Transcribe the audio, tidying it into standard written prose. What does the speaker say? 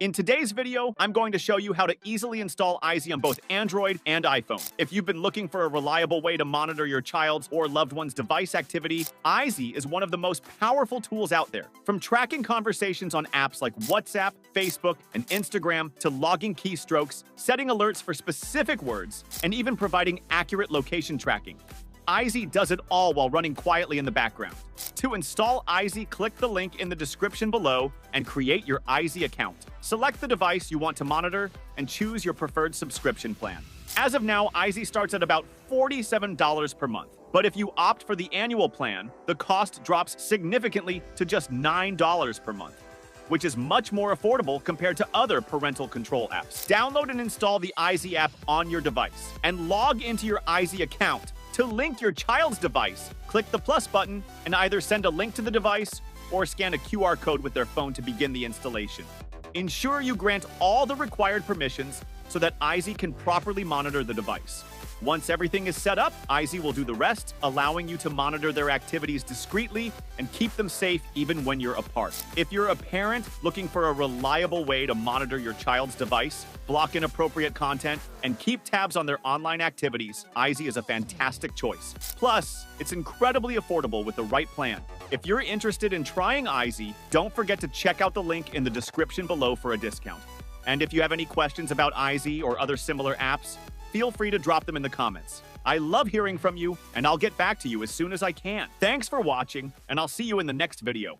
In today's video, I'm going to show you how to easily install Eyezy on both Android and iPhone. If you've been looking for a reliable way to monitor your child's or loved one's device activity, Eyezy is one of the most powerful tools out there. From tracking conversations on apps like WhatsApp, Facebook, and Instagram to logging keystrokes, setting alerts for specific words, and even providing accurate location tracking, Eyezy does it all while running quietly in the background. To install Eyezy, click the link in the description below and create your Eyezy account. Select the device you want to monitor and choose your preferred subscription plan. As of now, Eyezy starts at about $47 per month. But if you opt for the annual plan, the cost drops significantly to just $9 per month, which is much more affordable compared to other parental control apps. Download and install the Eyezy app on your device and log into your Eyezy account. To link your child's device, click the plus button and either send a link to the device or scan a QR code with their phone to begin the installation. Ensure you grant all the required permissions so that Eyezy can properly monitor the device. Once everything is set up, Eyezy will do the rest, allowing you to monitor their activities discreetly and keep them safe even when you're apart. If you're a parent looking for a reliable way to monitor your child's device, block inappropriate content, and keep tabs on their online activities, Eyezy is a fantastic choice. Plus, it's incredibly affordable with the right plan. If you're interested in trying Eyezy, don't forget to check out the link in the description below for a discount. And if you have any questions about Eyezy or other similar apps, feel free to drop them in the comments. I love hearing from you, and I'll get back to you as soon as I can. Thanks for watching, and I'll see you in the next video.